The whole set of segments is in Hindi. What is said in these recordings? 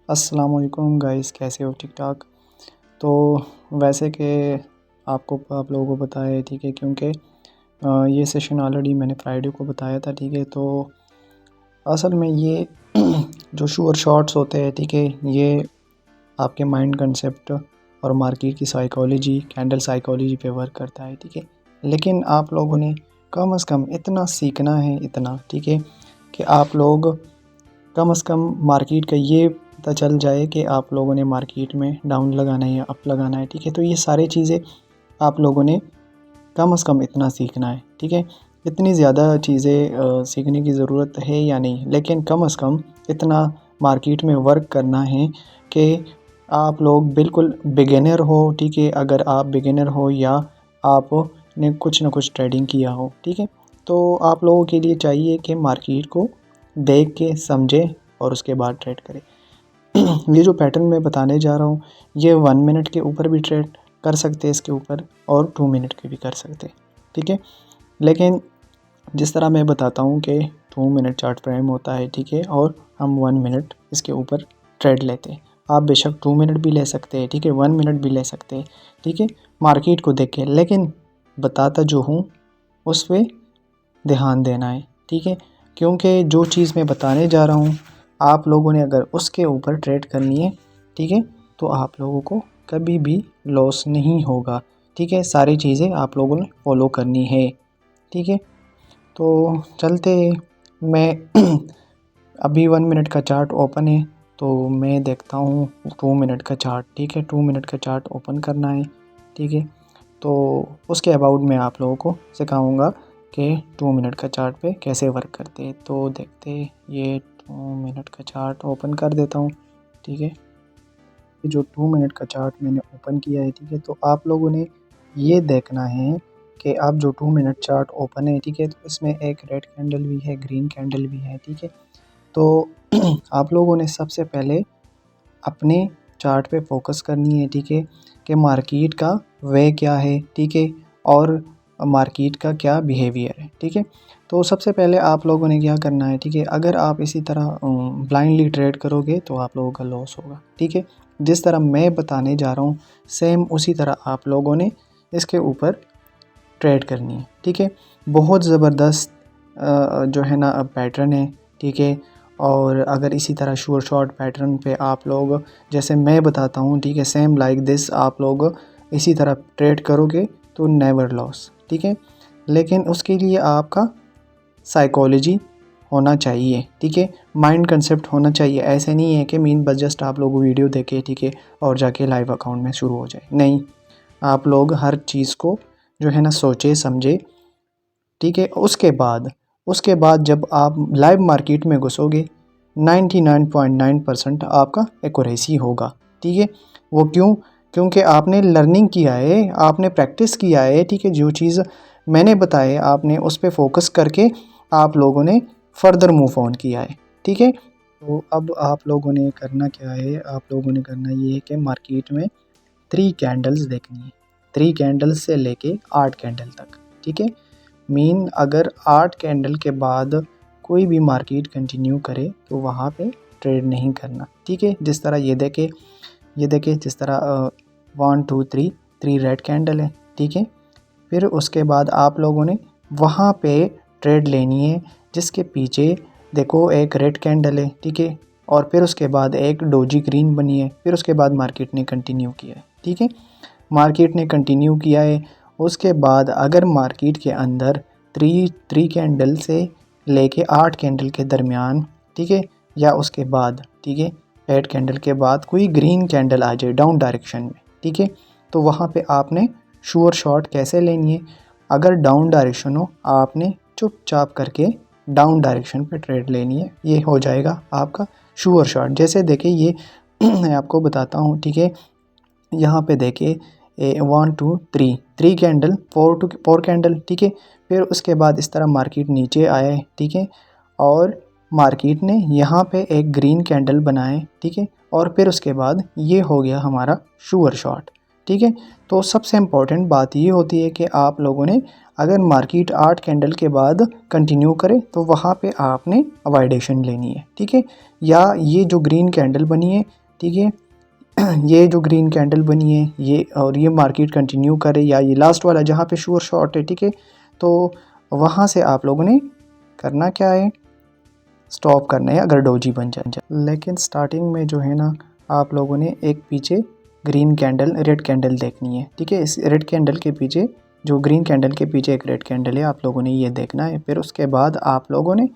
अस्सलाम वालेकुम गाइस, कैसे हो? ठीक ठाक। तो वैसे कि आप लोगों को पता है, ठीक है, क्योंकि ये सेशन ऑलरेडी मैंने फ्राइडे को बताया था, ठीक है। तो असल में ये जो शूअर शॉट्स होते हैं, ठीक है, ये आपके माइंड कंसेप्ट और मार्केट की साइकोलॉजी, कैंडल साइकोलॉजी पे वर्क करता है, ठीक है। लेकिन आप लोगों ने कम से कम इतना सीखना है, इतना, ठीक है, कि आप लोग कम से कम मार्केट का ये पता चल जाए कि आप लोगों ने मार्केट में डाउन लगाना है या अप लगाना है, ठीक है। तो ये सारी चीज़ें आप लोगों ने कम से कम इतना सीखना है, ठीक है। इतनी ज़्यादा चीज़ें सीखने की ज़रूरत है या नहीं, लेकिन कम से कम इतना मार्केट में वर्क करना है कि आप लोग बिल्कुल बिगिनर हो, ठीक है। अगर आप बिगिनर हो या आपने कुछ ना कुछ ट्रेडिंग किया हो, ठीक है, तो आप लोगों के लिए चाहिए कि मार्केट को देख के समझे और उसके बाद ट्रेड करें। ये जो पैटर्न मैं बताने जा रहा हूँ, ये 1 मिनट के ऊपर भी ट्रेड कर सकते हैं इसके ऊपर, और 2 मिनट के भी कर सकते हैं, ठीक है। लेकिन जिस तरह मैं बताता हूँ कि 2 मिनट चार्ट फ्रेम होता है, ठीक है, और हम 1 मिनट इसके ऊपर ट्रेड लेते हैं। आप बेशक 2 मिनट भी ले सकते हैं, ठीक है, 1 मिनट भी ले सकते हैं, ठीक है, मार्केट को देख के। लेकिन बताता जो हूँ उस पर ध्यान देना है, ठीक है, क्योंकि जो चीज़ मैं बताने जा रहा हूँ आप लोगों ने अगर उसके ऊपर ट्रेड करनी है, ठीक है, तो आप लोगों को कभी भी लॉस नहीं होगा, ठीक है। सारी चीज़ें आप लोगों ने फॉलो करनी है, ठीक है। तो चलते मैं अभी 1 मिनट का चार्ट ओपन है, तो मैं देखता हूँ 2 मिनट का चार्ट, ठीक है। 2 मिनट का चार्ट ओपन करना है, ठीक है। तो उसके अबाउट मैं आप लोगों को सिखाऊंगा कि 2 मिनट का चार्ट पे कैसे वर्क करते हैं। तो देखते हैं, ये 2 मिनट का चार्ट ओपन कर देता हूँ, ठीक है। ये जो 2 मिनट का चार्ट मैंने ओपन किया है, ठीक है, तो आप लोगों ने ये देखना है कि आप जो 2 मिनट चार्ट ओपन है, ठीक है, तो इसमें एक रेड कैंडल भी है, ग्रीन कैंडल भी है, ठीक है। तो आप लोगों ने सबसे पहले अपने चार्ट पे फोकस करनी है, ठीक है, कि मार्केट का वे क्या है, ठीक है, और मार्केट का क्या बिहेवियर है, ठीक है। तो सबसे पहले आप लोगों ने क्या करना है, ठीक है, अगर आप इसी तरह ब्लाइंडली ट्रेड करोगे तो आप लोगों का लॉस होगा, ठीक है। जिस तरह मैं बताने जा रहा हूँ सेम उसी तरह आप लोगों ने इसके ऊपर ट्रेड करनी है, ठीक है। बहुत ज़बरदस्त जो है ना पैटर्न है, ठीक है। और अगर इसी तरह शूअर शॉट पैटर्न पे आप लोग जैसे मैं बताता हूँ, ठीक है, सेम लाइक दिस आप लोग इसी तरह ट्रेड करोगे तो नेवर लॉस, ठीक है। लेकिन उसके लिए आपका साइकोलॉजी होना चाहिए, ठीक है, माइंड कंसेप्ट होना चाहिए। ऐसे नहीं है कि मीन बस जस्ट आप लोग वीडियो देखे, ठीक है, और जाके लाइव अकाउंट में शुरू हो जाए, नहीं। आप लोग हर चीज़ को जो है ना सोचे समझे, ठीक है। उसके बाद जब आप लाइव मार्केट में घुसोगे 99.9% आपका एक्यूरेसी होगा, ठीक है। वो क्यों? क्योंकि आपने लर्निंग किया है, आपने प्रैक्टिस किया है, ठीक है। जो चीज़ मैंने बताए आपने उस पर फोकस करके आप लोगों ने फर्दर मूव ऑन किया है, ठीक है। तो अब आप लोगों ने करना क्या है, आप लोगों ने करना ये है कि मार्केट में 3 कैंडल्स देखनी है, 3 कैंडल्स से लेके 8 कैंडल तक, ठीक है। मीन अगर 8 कैंडल के बाद कोई भी मार्केट कंटिन्यू करे तो वहाँ पे ट्रेड नहीं करना, ठीक है। जिस तरह ये देखे जिस तरह 1 2 3 3 रेड कैंडल है, ठीक है। फिर उसके बाद आप लोगों ने वहाँ पे ट्रेड लेनी है जिसके पीछे देखो एक रेड कैंडल है, ठीक है, और फिर उसके बाद एक डोजी ग्रीन बनी है। फिर उसके बाद मार्केट ने कंटिन्यू किया है, ठीक है, मार्केट ने कंटिन्यू किया है। उसके बाद अगर मार्केट के अंदर थ्री कैंडल से लेके 8 कैंडल के दरमियान, ठीक है, या उसके बाद, ठीक है, 8 कैंडल के बाद कोई ग्रीन कैंडल आ जाए डाउन डायरेक्शन में, ठीक है, तो वहाँ पे आपने शूअर शॉट कैसे लेनी है। अगर डाउन डायरेक्शन हो आपने चुपचाप करके डाउन डायरेक्शन पे ट्रेड लेनी है, ये हो जाएगा आपका शूअर शॉट। जैसे देखिए ये मैं आपको बताता हूँ, ठीक है। यहाँ पे देखिए 1 2 3 3 कैंडल 4 कैंडल, ठीक है। फिर उसके बाद इस तरह मार्केट नीचे आए, ठीक है, और मार्केट ने यहाँ पे एक ग्रीन कैंडल बनाए, ठीक है, और फिर उसके बाद ये हो गया हमारा शूअर शॉट, ठीक है। तो सबसे इम्पोर्टेंट बात ये होती है कि आप लोगों ने अगर मार्केट 8 कैंडल के बाद कंटिन्यू करे तो वहाँ पे आपने अवॉइडेशन लेनी है, ठीक है। या ये जो ग्रीन कैंडल बनी है, ठीक है, ये जो ग्रीन कैंडल बनी है ये, और ये मार्केट कंटिन्यू करे, या ये लास्ट वाला जहाँ पे श्योर शॉर्ट है, ठीक है, तो वहाँ से आप लोगों ने करना क्या है, स्टॉप करना है अगर डोजी बन जाए। लेकिन स्टार्टिंग में जो है ना, आप लोगों ने एक पीछे ग्रीन कैंडल, रेड कैंडल देखनी है, ठीक है। इस रेड कैंडल के पीछे, जो ग्रीन कैंडल के पीछे एक रेड कैंडल है, आप लोगों ने ये देखना है। फिर उसके बाद आप लोगों ने,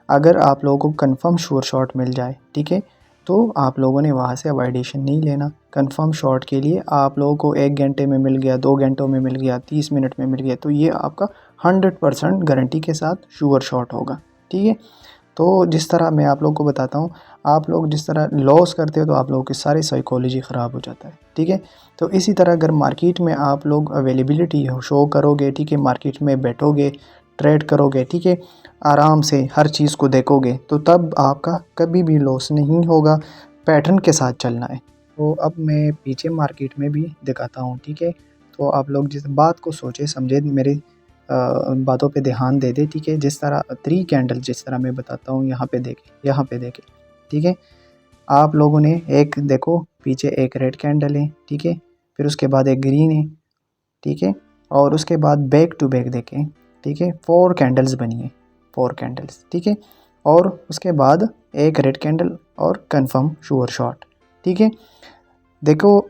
अगर आप लोगों को कंफर्म श्योर शॉट मिल जाए, ठीक है, तो आप लोगों ने वहाँ से अवॉइडेशन नहीं लेना। कंफर्म शॉट के लिए आप लोगों को 1 घंटे में मिल गया, 2 घंटों में मिल गया, 30 मिनट में मिल गया, तो ये आपका 100% गारंटी के साथ श्योर शॉट होगा, ठीक है। तो जिस तरह मैं आप लोगों को बताता हूँ, आप लोग जिस तरह लॉस करते हो तो आप लोगों की सारी साइकोलॉजी ख़राब हो जाता है, ठीक है। तो इसी तरह अगर मार्केट में आप लोग अवेलेबिलिटी शो करोगे, ठीक है, मार्केट में बैठोगे, ट्रेड करोगे, ठीक है, आराम से हर चीज़ को देखोगे, तो तब आपका कभी भी लॉस नहीं होगा। पैटर्न के साथ चलना है। तो अब मैं पीछे मार्केट में भी दिखाता हूँ, ठीक है। तो आप लोग जिस बात को सोचे समझे, मेरे बातों पे ध्यान दे दे, ठीक है। जिस तरह 3 कैंडल जिस तरह मैं बताता हूँ, यहाँ पे देखें, यहाँ पे देखें, ठीक है। आप लोगों ने एक देखो, पीछे एक रेड कैंडल है, ठीक है, फिर उसके बाद एक ग्रीन है, ठीक है, और उसके बाद बैक टू बैक देखें, ठीक है, 4 कैंडल्स बनी है, 4 कैंडल्स, ठीक है, और उसके बाद एक रेड कैंडल और कंफर्म श्योर शॉट, ठीक है। देखो,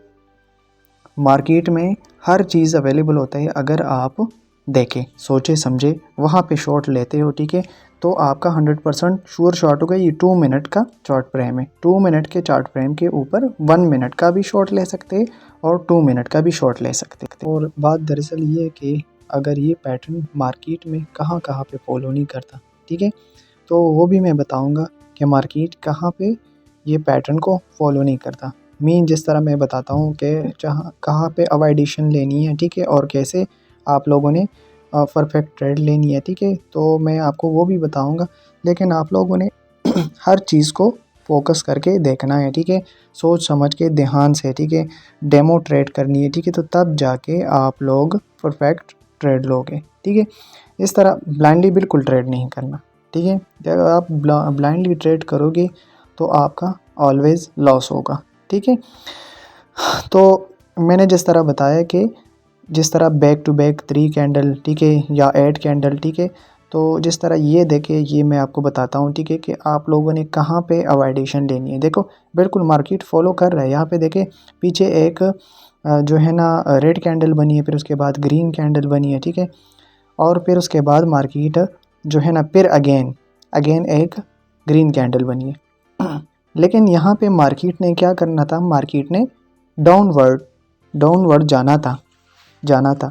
मार्केट में हर चीज़ अवेलेबल होता है, अगर आप देखें, सोचे समझे, वहाँ पे शॉट लेते हो, ठीक है, तो आपका 100% श्योर शॉट होगा। ये 2 मिनट का चार्ट फ्रेम है, 2 मिनट के चार्ट फ्रेम के ऊपर 1 मिनट का भी शॉट ले सकते हैं और 2 मिनट का भी शॉट ले सकते हैं। और बात दरअसल ये है कि अगर ये पैटर्न मार्केट में कहाँ कहाँ पे फॉलो नहीं करता, ठीक है, तो वो भी मैं बताऊँगा कि मार्केट कहाँ पे ये पैटर्न को फॉलो नहीं करता। मीन जिस तरह मैं बताता हूँ कि जहाँ कहाँ पे अवॉइडेशन लेनी है, ठीक है, और कैसे आप लोगों ने परफेक्ट ट्रेड लेनी है, ठीक है, तो मैं आपको वो भी बताऊँगा। लेकिन आप लोगों ने हर चीज़ को फोकस करके देखना है, ठीक है, सोच समझ के ध्यान से, ठीक है, डेमो ट्रेड करनी है, ठीक है, तो तब जाके आप लोग परफेक्ट ट्रेड लोगे, ठीक है। इस तरह ब्लाइंडली बिल्कुल ट्रेड नहीं करना, ठीक है। जब आप ब्लाइंडली ट्रेड करोगे तो आपका ऑलवेज़ लॉस होगा, ठीक है। तो मैंने जिस तरह बताया कि जिस तरह बैक टू बैक 3 कैंडल, ठीक है, या 8 कैंडल, ठीक है, तो जिस तरह ये देखे, ये मैं आपको बताता हूँ, ठीक है, कि आप लोगों ने कहाँ पे अवॉइडेशन लेनी है। देखो, बिल्कुल मार्केट फॉलो कर रहा है। यहाँ पे देखे, पीछे एक जो है ना रेड कैंडल बनी है, फिर उसके बाद ग्रीन कैंडल बनी है, ठीक है, और फिर उसके बाद मार्केट जो है ना फिर अगेन अगेन एक ग्रीन कैंडल बनी है। लेकिन यहाँ पे मार्केट ने क्या करना था, मार्केट ने डाउनवर्ड डाउनवर्ड जाना था,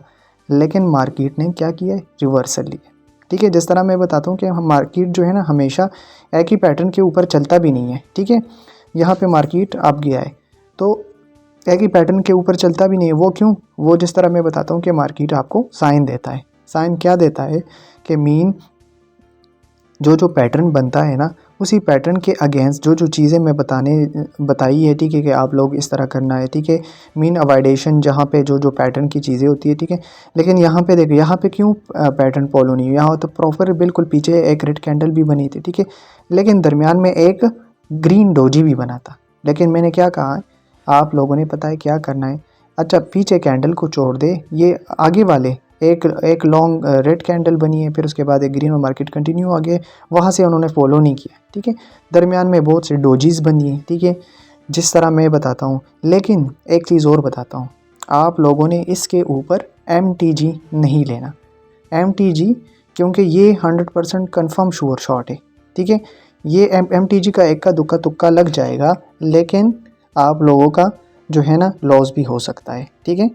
लेकिन मार्केट ने क्या किया, रिवर्सल लिया, ठीक है। जिस तरह मैं बताता हूँ कि मार्केट जो है ना हमेशा एक ही पैटर्न के ऊपर चलता भी नहीं है, ठीक है। यहाँ पे मार्केट अब गया है तो एक ही पैटर्न के ऊपर चलता भी नहीं है। वो क्यों? वो जिस तरह मैं बताता हूँ कि मार्केट आपको साइन देता है। साइन क्या देता है कि मीन जो पैटर्न बनता है ना, उसी पैटर्न के अगेंस्ट जो चीज़ें मैं बताई है, ठीक है, कि आप लोग इस तरह करना है, ठीक है, मीन अवॉइडेशन जहाँ पे जो पैटर्न की चीज़ें होती है, ठीक है। लेकिन यहाँ पे देखो, यहाँ पे क्यों पैटर्न फॉलो नहीं हुआ, यहाँ तो प्रॉपर बिल्कुल पीछे एक रेड कैंडल भी बनी थी, ठीक है, लेकिन दरमियान में एक ग्रीन डोजी भी बना था। लेकिन मैंने क्या कहा है, आप लोगों ने पता है क्या करना है, अच्छा पीछे कैंडल को छोड़ दे, ये आगे वाले एक लॉन्ग रेड कैंडल बनी है, फिर उसके बाद एक ग्रीन और मार्केट कंटिन्यू आगे, वहाँ से उन्होंने फॉलो नहीं किया, ठीक है। दरमियान में बहुत से डोजीज बनी है, ठीक है, जिस तरह मैं बताता हूँ। लेकिन एक चीज़ और बताता हूँ, आप लोगों ने इसके ऊपर MTG नहीं लेना, MTG, क्योंकि ये 100% कन्फर्म श्योर शॉट है, ठीक है। ये MTG का एक का दुक्का तुक्का लग जाएगा, लेकिन आप लोगों का जो है ना लॉस भी हो सकता है, ठीक है।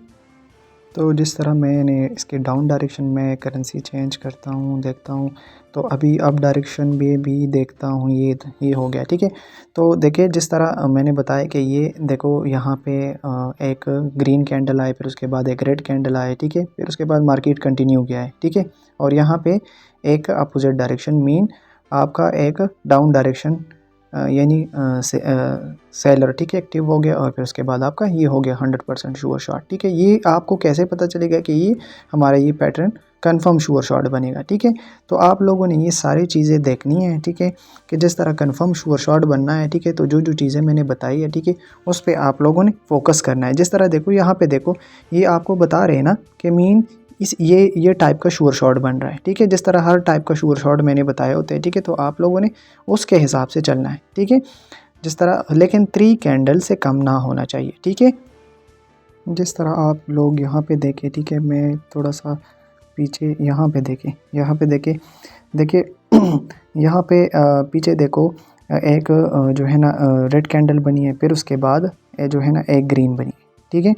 तो जिस तरह मैंने इसके डाउन डायरेक्शन में करेंसी चेंज करता हूँ, देखता हूँ, तो अभी अप डायरेक्शन में भी देखता हूँ, ये हो गया, ठीक है। तो देखिए, जिस तरह मैंने बताया कि ये देखो, यहाँ पे एक ग्रीन कैंडल आए, फिर उसके बाद एक रेड कैंडल आए, ठीक है, फिर उसके बाद मार्केट कंटिन्यू किया है, ठीक है, और यहाँ पे एक अपोजिट डायरेक्शन मीन आपका एक डाउन डायरेक्शन यानी सेलर, ठीक है, एक्टिव हो गया, और फिर उसके बाद आपका ये हो गया 100% श्योर शॉट, ठीक है। ये आपको कैसे पता चलेगा कि ये हमारा ये पैटर्न कंफर्म श्योर शॉट बनेगा, ठीक है। तो आप लोगों ने ये सारी चीज़ें देखनी है, ठीक है, कि जिस तरह कंफर्म श्योर शॉट बनना है, ठीक है। तो जो जो चीज़ें मैंने बताई है, ठीक है, उस पर आप लोगों ने फोकस करना है। जिस तरह देखो यहाँ पे देखो, ये आपको बता रहे हैं ना कि मीन इस ये टाइप का श्योर शॉट बन रहा है, ठीक है। जिस तरह हर टाइप का श्योर शॉट मैंने बताए होते हैं, ठीक है। तो आप लोगों ने उसके हिसाब से चलना है, ठीक है। जिस तरह, लेकिन 3 कैंडल से कम ना होना चाहिए, ठीक है। जिस तरह आप लोग यहाँ पे देखें, ठीक है, मैं थोड़ा सा पीछे यहाँ पे देखें, यहाँ पे देखें, देखिए यहाँ पे पीछे देखो, एक जो है ना रेड कैंडल बनी है, फिर उसके बाद जो है ना एक ग्रीन बनी है, ठीक है,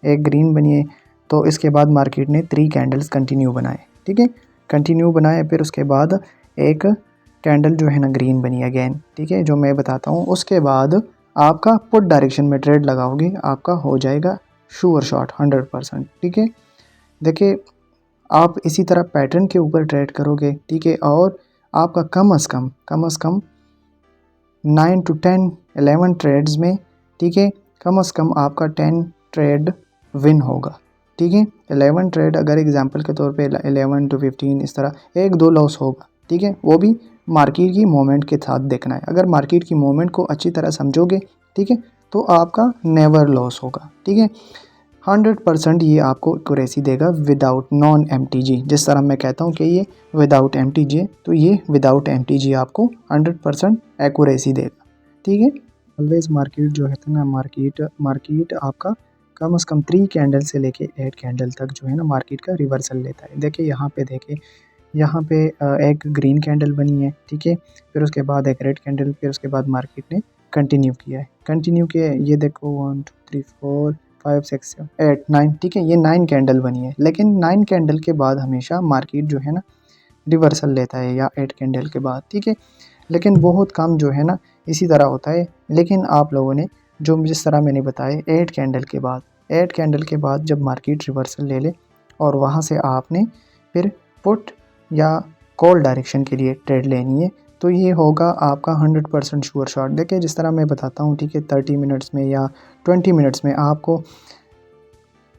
एक ग्रीन बनी है। तो इसके बाद मार्केट ने 3 कैंडल्स कंटिन्यू बनाए, ठीक है, कंटिन्यू बनाए, फिर उसके बाद एक कैंडल जो है ना ग्रीन बनी अगेन, ठीक है, जो मैं बताता हूँ। उसके बाद आपका पुट डायरेक्शन में ट्रेड लगाओगे, आपका हो जाएगा श्योर शॉट 100%, ठीक है। देखिए आप इसी तरह पैटर्न के ऊपर ट्रेड करोगे, ठीक है, और आपका कम से कम 9 to 10 11 ट्रेड्स में, ठीक है, कम से कम आपका 10 ट्रेड विन होगा, ठीक है। 11 ट्रेड अगर एग्जांपल के तौर पे 11 to 15 इस तरह 1-2 लॉस होगा, ठीक है। वो भी मार्केट की मूवमेंट के साथ देखना है। अगर मार्केट की मूवमेंट को अच्छी तरह समझोगे, ठीक है, तो आपका नेवर लॉस होगा, ठीक है। 100% ये आपको एक्यूरेसी देगा विदाउट नॉन MTG। जिस तरह मैं कहता हूँ कि ये विदाउट MTG, तो ये विदाउट MTG आपको 100% एक्यूरेसी देगा, ठीक है। ऑलवेज मार्केट जो है ना, मार्केट आपका कम से कम 3 कैंडल से लेके 8 कैंडल तक जो है ना मार्केट का रिवर्सल लेता है। देखिए यहाँ पे, देखिए यहाँ पे एक ग्रीन कैंडल बनी है, ठीक है, फिर उसके बाद एक रेड कैंडल, फिर उसके बाद मार्केट ने कंटिन्यू किया है, ये देखो 1 2 3 4 5 6 7 8 9, ठीक है, ये 9 कैंडल बनी है। लेकिन 9 कैंडल के बाद हमेशा मार्केट जो है ना रिवर्सल लेता है, या 8 कैंडल के बाद, ठीक है। लेकिन बहुत कम जो है ना इसी तरह होता है। लेकिन आप लोगों ने जो जिस तरह मैंने बताया 8 कैंडल के बाद, 8 कैंडल के बाद जब मार्केट रिवर्सल ले ले, और वहाँ से आपने फिर पुट या कॉल डायरेक्शन के लिए ट्रेड लेनी है, तो ये होगा आपका 100% श्योर शॉट। देखिए जिस तरह मैं बताता हूँ, ठीक है, 30 मिनट्स में या 20 मिनट्स में आपको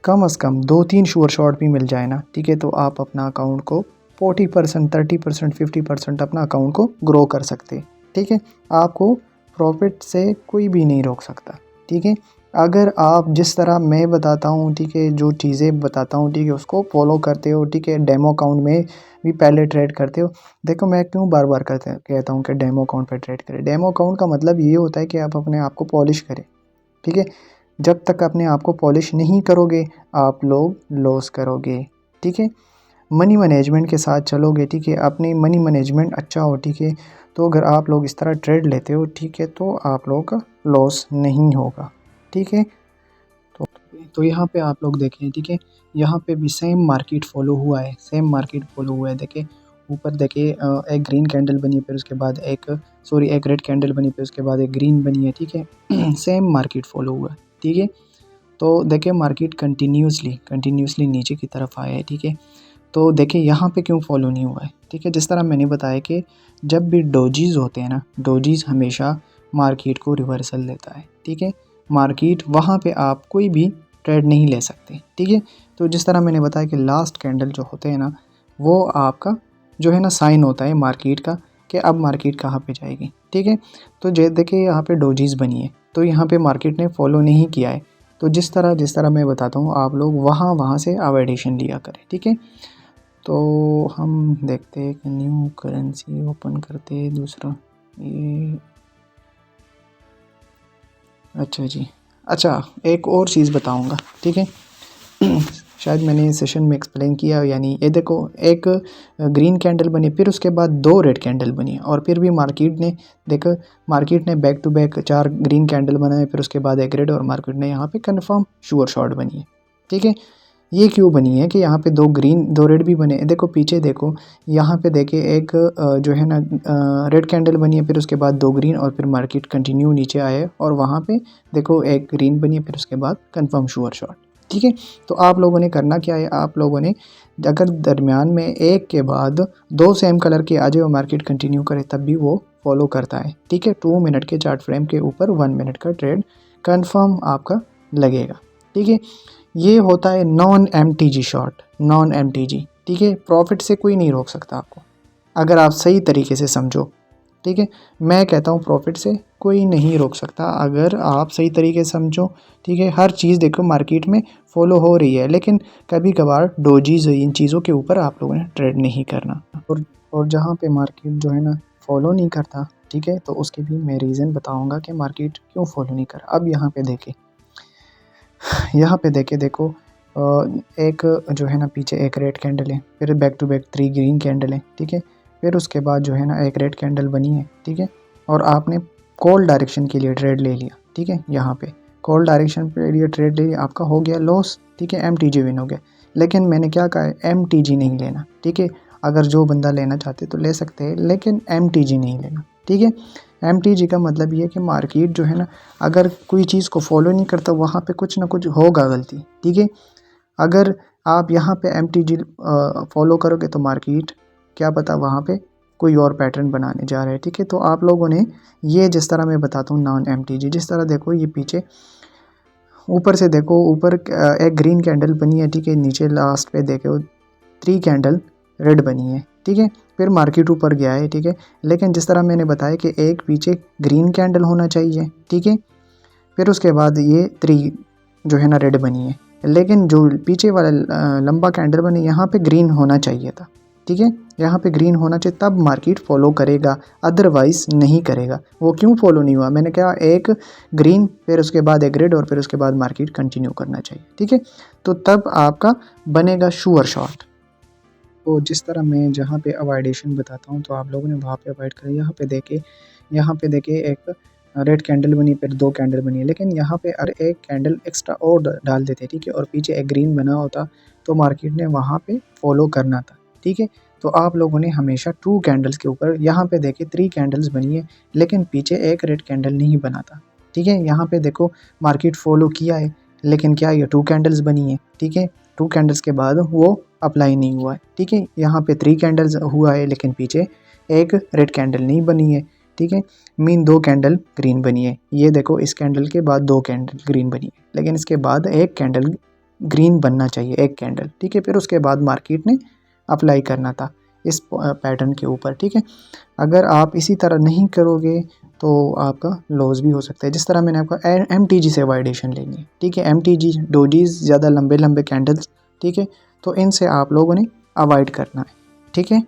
कम से कम 2-3 श्योर शॉट भी मिल जाए ना, ठीक है, तो आप अपना अकाउंट को 40%, 30%, 50% अपना अकाउंट को ग्रो कर सकते, ठीक है। आपको प्रॉफिट से कोई भी नहीं रोक सकता, ठीक है। अगर आप जिस तरह मैं बताता हूँ, ठीक है, जो चीज़ें बताता हूँ, ठीक है, उसको फॉलो करते हो, ठीक है, डेमो अकाउंट में भी पहले ट्रेड करते हो। देखो मैं क्यों बार बार कहता हूँ कि डेमो अकाउंट पर ट्रेड करें। डेमो अकाउंट का मतलब ये होता है कि आप अपने आप को पॉलिश करें, ठीक है। जब तक अपने आप को पॉलिश नहीं करोगे, आप लोग लॉस करोगे, ठीक है। मनी मैनेजमेंट के साथ चलोगे, ठीक है, अपनी मनी मैनेजमेंट अच्छा हो, ठीक है, तो अगर आप लोग इस तरह ट्रेड लेते हो, ठीक है, तो आप लोगों का लॉस नहीं होगा, ठीक है। तो यहाँ पे आप लोग देखें, ठीक है, यहाँ पे भी सेम मार्केट फॉलो हुआ है, सेम मार्केट फॉलो हुआ है। देखिए ऊपर देखिए एक ग्रीन कैंडल बनी, फिर उसके बाद एक रेड कैंडल बनी, फिर उसके बाद एक ग्रीन बनी है, ठीक है। सेम मार्केट फॉलो हुआ है, ठीक है। तो देखिए मार्केट कंटिन्यूसली नीचे की तरफ आया है, ठीक है। तो देखिए यहाँ पे क्यों फॉलो नहीं हुआ है, ठीक है। जिस तरह मैंने बताया कि जब भी डोजीज़ होते हैं ना, डोजीज़ हमेशा मार्केट को रिवर्सल देता है, ठीक है। मार्केट वहाँ पे आप कोई भी ट्रेड नहीं ले सकते, ठीक है। तो जिस तरह मैंने बताया कि लास्ट कैंडल जो होते हैं ना, वो आपका जो है ना साइन होता है मार्केट का कि अब मार्केट कहाँ पे जाएगी, ठीक है। तो देखिए यहाँ पे डोजीज़ बनी है, तो यहाँ पे मार्केट ने फॉलो नहीं किया है। तो जिस तरह मैं बताता हूँ, आप लोग वहाँ से अवॉइडेशन लिया करें, ठीक है। तो हम देखते हैं कि न्यू करेंसी ओपन करते हैं दूसरा ये। अच्छा जी, अच्छा एक और चीज़ बताऊंगा, ठीक है। शायद मैंने सेशन में एक्सप्लेन किया, यानी ये देखो एक ग्रीन कैंडल बनी, फिर उसके बाद 2 रेड कैंडल बनी, और फिर भी मार्केट ने back to back 4 green candle बनाए, फिर उसके बाद एक रेड, और मार्केट ने यहाँ पे कंफर्म श्योर शॉट बनी है, ठीक है। ये क्यों बनी है कि यहाँ पे 2 ग्रीन 2 रेड भी बने। देखो पीछे देखो, यहाँ पे देखिए एक जो है ना रेड कैंडल बनी है, फिर उसके बाद 2 ग्रीन, और फिर मार्केट कंटिन्यू नीचे आए, और वहाँ पे देखो एक ग्रीन बनी है, फिर उसके बाद कंफर्म श्योर शॉट, ठीक है। तो आप लोगों ने करना क्या है, आप लोगों ने अगर दरमियान में एक के बाद 2 सेम कलर के आ जाए और मार्केट कंटिन्यू करे, तब भी वो फॉलो करता है, ठीक है। 2 मिनट के चार्ट फ्रेम के ऊपर 1 मिनट का ट्रेड कंफर्म आपका लगेगा, ठीक है। ये होता है non MTG short, non MTG, ठीक है। प्रॉफिट से कोई नहीं रोक सकता आपको अगर आप सही तरीके से समझो, ठीक है। मैं कहता हूँ प्रॉफिट से कोई नहीं रोक सकता अगर आप सही तरीके से समझो, ठीक है। हर चीज़ देखो मार्केट में फॉलो हो रही है, लेकिन कभी कभार डोजीज इन चीज़ों के ऊपर आप लोगों ने ट्रेड नहीं करना। और जहाँ पे मार्केट जो है ना फॉलो नहीं करता, ठीक है, तो उसके भी मैं रीज़न बताऊँगा कि मार्केट क्यों फॉलो नहीं कर। अब यहाँ पे देखें, यहाँ पे देखो एक जो है ना पीछे एक रेड कैंडल है, फिर back to back 3 green candle है, ठीक है। फिर उसके बाद जो है ना एक रेड कैंडल बनी है, ठीक है। और आपने कॉल डायरेक्शन के लिए ट्रेड ले लिया, ठीक है। यहाँ पे कॉल डायरेक्शन के लिए ट्रेड ले लिया, आपका हो गया लॉस, ठीक है। एमटीजी विन हो गया। लेकिन मैंने क्या कहा है, एमटीजी नहीं लेना, ठीक है। अगर जो बंदा लेना चाहते तो ले सकते हैं, लेकिन एमटीजी नहीं लेना, ठीक है। एमटीजी का मतलब ये है कि मार्केट जो है ना अगर कोई चीज़ को फॉलो नहीं करता वहाँ पे कुछ ना कुछ होगा गलती, ठीक है। अगर आप यहाँ पे एमटीजी फॉलो करोगे तो मार्केट क्या पता वहाँ पे कोई और पैटर्न बनाने जा रहा है, ठीक है। तो आप लोगों ने ये जिस तरह मैं बताता हूँ नॉन एमटीजी, जिस तरह देखो ये पीछे ऊपर से देखो, ऊपर एक ग्रीन कैंडल बनी है, ठीक है। नीचे लास्ट पे देखो 3 कैंडल रेड बनी है, ठीक है। फिर मार्केट ऊपर गया है, ठीक है। लेकिन जिस तरह मैंने बताया कि एक पीछे ग्रीन कैंडल होना चाहिए, ठीक है। फिर उसके बाद ये 3 जो है ना रेड बनी है, लेकिन जो पीछे वाला लंबा कैंडल बने यहाँ पे ग्रीन होना चाहिए था, ठीक है। यहाँ पे ग्रीन होना चाहिए, तब मार्केट फॉलो करेगा, अदरवाइज नहीं करेगा। वो क्यों फॉलो नहीं हुआ, मैंने कहा एक ग्रीन फिर उसके बाद एक रेड और फिर उसके बाद मार्केट कंटिन्यू करना चाहिए, ठीक है। तो तब आपका बनेगा श्योर शॉट। तो जिस तरह मैं जहाँ पे अवॉइडेशन बताता हूँ तो आप लोगों ने वहाँ पे अवॉइड करें। यहाँ पे देखिए एक रेड कैंडल बनी, फिर 2 कैंडल बनी, लेकिन यहाँ पे अगर एक कैंडल एक्स्ट्रा और डाल देते, ठीक है, और पीछे एक ग्रीन बना होता तो मार्केट ने वहाँ पे फॉलो करना था, ठीक है। तो आप लोगों ने हमेशा 2 कैंडल्स के ऊपर, यहाँ पे देखिए 3 कैंडल्स बनी है, लेकिन पीछे एक रेड कैंडल नहीं बना था, ठीक है। यहाँ पे देखो मार्केट फॉलो किया है, लेकिन क्या ये 2 कैंडल्स बनी है, ठीक है। 2 कैंडल्स के बाद वो अप्लाई नहीं हुआ है, ठीक है। यहाँ पे 3 कैंडल्स हुआ है, लेकिन पीछे एक रेड कैंडल नहीं बनी है, ठीक है। मीन 2 कैंडल ग्रीन बनी है। ये देखो इस कैंडल के बाद 2 कैंडल ग्रीन बनी है, लेकिन इसके बाद एक कैंडल ग्रीन बनना चाहिए, एक कैंडल, ठीक है। फिर उसके बाद मार्केट ने अप्लाई करना था इस पैटर्न के ऊपर, ठीक है। अगर आप इसी तरह नहीं करोगे तो आपका लॉस भी हो सकता है। जिस तरह मैंने आपको एमटीजी से अवॉइडेशन लेनी है, ठीक है। एमटीजी डोजीज ज़्यादा लंबे लंबे कैंडल्स, ठीक है, तो इनसे आप लोगों ने अवॉइड करना है, ठीक है।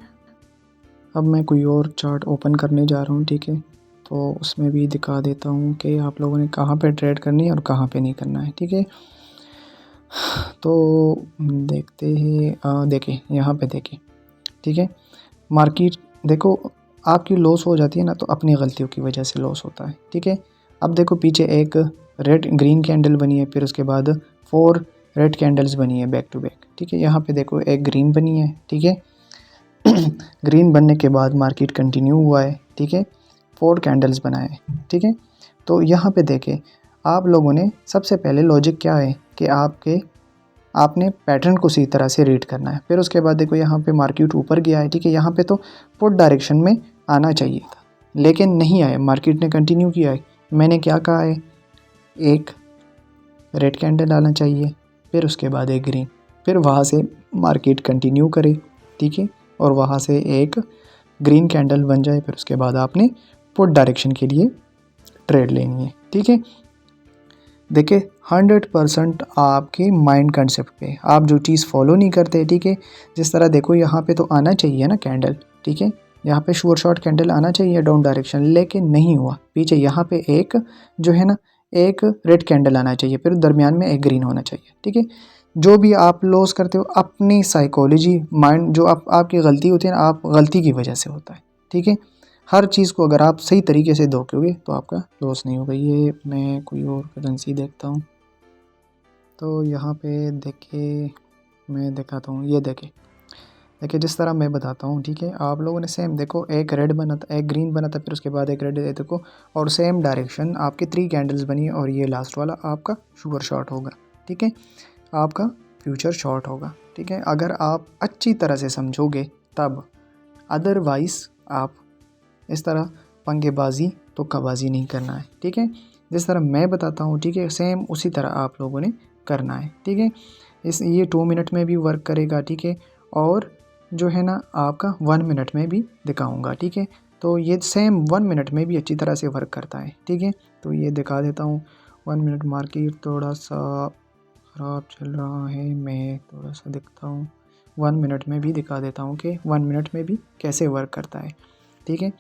अब मैं कोई और चार्ट ओपन करने जा रहा हूँ, ठीक है, तो उसमें भी दिखा देता हूँ कि आप लोगों ने कहाँ पे ट्रेड करनी है और कहाँ पे नहीं करना है, ठीक है। तो देखते हैं, देखिए यहाँ पे देखिए, ठीक है। मार्केट देखो आपकी लॉस हो जाती है ना तो अपनी गलतियों की वजह से लॉस होता है, ठीक है। अब देखो पीछे एक रेड ग्रीन कैंडल बनी है, फिर उसके बाद 4 रेड कैंडल्स बनी है बैक टू बैक, ठीक है। यहाँ पे देखो एक ग्रीन बनी है, ठीक है। ग्रीन बनने के बाद मार्केट कंटिन्यू हुआ है, ठीक है। 4 कैंडल्स बनाए, ठीक है। तो यहाँ पे देखें आप लोगों ने सबसे पहले लॉजिक क्या है कि आपने पैटर्न को सही तरह से रीड करना है। फिर उसके बाद देखो यहाँ पे मार्केट ऊपर गया है, ठीक है। यहाँ पे तो पुट डायरेक्शन में आना चाहिए था, लेकिन नहीं आया, मार्केट ने कंटिन्यू किया है। मैंने क्या कहा है, एक रेड कैंडल आना चाहिए, फिर उसके बाद एक ग्रीन, फिर वहाँ से मार्केट कंटिन्यू करे, ठीक है, और वहाँ से एक ग्रीन कैंडल बन जाए, फिर उसके बाद आपने पुट डायरेक्शन के लिए ट्रेड लेनी है, ठीक है। देखिए 100% आपके माइंड कंसेप्ट पे, आप जो चीज़ फॉलो नहीं करते, ठीक है। जिस तरह देखो यहाँ पे तो आना चाहिए ना कैंडल, ठीक है, यहाँ पे श्योर शॉट कैंडल आना चाहिए डाउन डायरेक्शन, लेकिन नहीं हुआ। पीछे यहाँ पे एक जो है ना एक रेड कैंडल आना चाहिए, फिर दरमियान में एक ग्रीन होना चाहिए, ठीक है। जो भी आप लॉस करते हो अपनी साइकोलॉजी माइंड, जो आपकी गलती होती है ना, आप गलती की वजह से होता है, ठीक है। हर चीज़ को अगर आप सही तरीके से देखोगे तो आपका लॉस नहीं होगा। ये मैं कोई और करेंसी देखता हूँ, तो यहाँ पे देखिए मैं दिखाता हूँ, ये देखिए जिस तरह मैं बताता हूँ, ठीक है। आप लोगों ने सेम देखो एक रेड बना था, एक ग्रीन बना था, फिर उसके बाद एक रेड देखो, और सेम डायरेक्शन आपकी 3 कैंडल्स बनी है, और ये लास्ट वाला आपका शुगर शॉट होगा, ठीक है, आपका फ्यूचर शॉट होगा, ठीक है। अगर आप अच्छी तरह से समझोगे तब, अदरवाइज़ आप इस तरह पंगेबाजी तुक्काबाजी नहीं करना है, ठीक है। जिस तरह मैं बताता हूँ, ठीक है, सेम उसी तरह आप लोगों ने करना है, ठीक है। ये 2 मिनट में भी वर्क करेगा, ठीक है, और जो है ना आपका 1 मिनट में भी दिखाऊंगा, ठीक है। तो ये सेम 1 मिनट में भी अच्छी तरह से वर्क करता है, ठीक है। तो ये दिखा देता हूँ। 1 मिनट मार्केट थोड़ा सा ख़राब चल रहा है, मैं थोड़ा सा दिखता हूँ, 1 मिनट में भी दिखा देता हूँ कि 1 मिनट में भी कैसे वर्क करता है, ठीक है।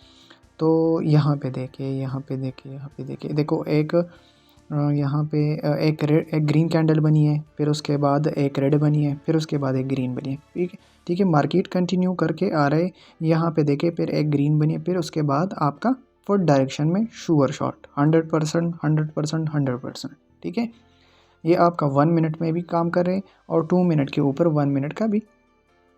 तो यहाँ पे देखिए, यहाँ पे देखिए, यहाँ पे देखिए, देखो एक यहाँ पे एक ग्रीन कैंडल बनी है, फिर उसके बाद एक रेड बनी है, फिर उसके बाद एक ग्रीन बनी है, ठीक है, ठीक है। मार्केट कंटिन्यू करके आ रहे, यहाँ पे देखिए, फिर एक ग्रीन बनी है, फिर उसके बाद आपका फुट डायरेक्शन में श्योर शॉट 100%, 100%, 100%, ठीक है। ये आपका 1 मिनट में भी काम कर रहे हैं और 2 मिनट के ऊपर 1 मिनट का भी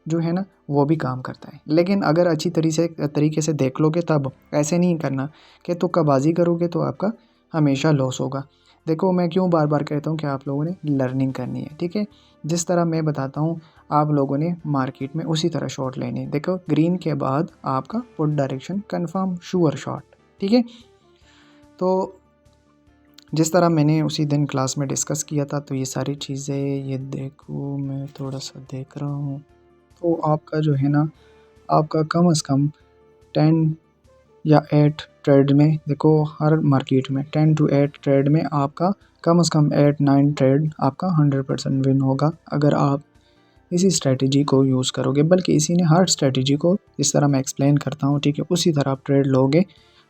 जो है ना वो भी काम करता है। लेकिन अगर अच्छी तरीके से देख लोगे तब, ऐसे नहीं करना कि तुक्काबाजी करोगे तो आपका हमेशा लॉस होगा। देखो मैं क्यों बार बार कहता हूँ कि आप लोगों ने लर्निंग करनी है, ठीक है। जिस तरह मैं बताता हूँ आप लोगों ने मार्केट में उसी तरह शॉट लेने हैं। देखो ग्रीन के बाद आपका put direction confirm sure shot, ठीक है। तो जिस तरह मैंने उसी दिन क्लास में डिस्कस किया था, तो ये सारी चीज़ें, ये देखो मैं थोड़ा सा देख रहा हूँ, तो आपका जो है ना आपका कम से कम 10 या 8 ट्रेड में, देखो हर मार्केट में 10 to 8 ट्रेड में आपका कम से कम 8-9 ट्रेड आपका 100% विन होगा अगर आप इसी स्ट्रेटजी को यूज़ करोगे। बल्कि इसी ने हर स्ट्रेटजी को जिस तरह मैं एक्सप्लेन करता हूँ, ठीक है, उसी तरह आप ट्रेड लोगे,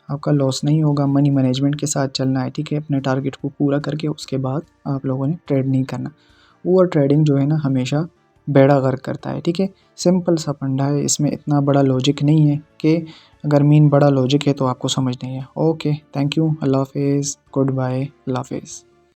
आपका लॉस नहीं होगा। मनी मैनेजमेंट के साथ चलना है, ठीक है। अपने टारगेट को पूरा करके उसके बाद आप लोगों ने ट्रेड नहीं करना। ओवर ट्रेडिंग जो है ना हमेशा बेड़ा गर्क करता है, ठीक है। सिंपल सा फंडा है, इसमें इतना बड़ा लॉजिक नहीं है कि अगर मीन बड़ा लॉजिक है तो आपको समझ नहीं है। ओके, थैंक यू, अल्लाह हाफिज़, गुड बाय, अल्लाह हाफिज़।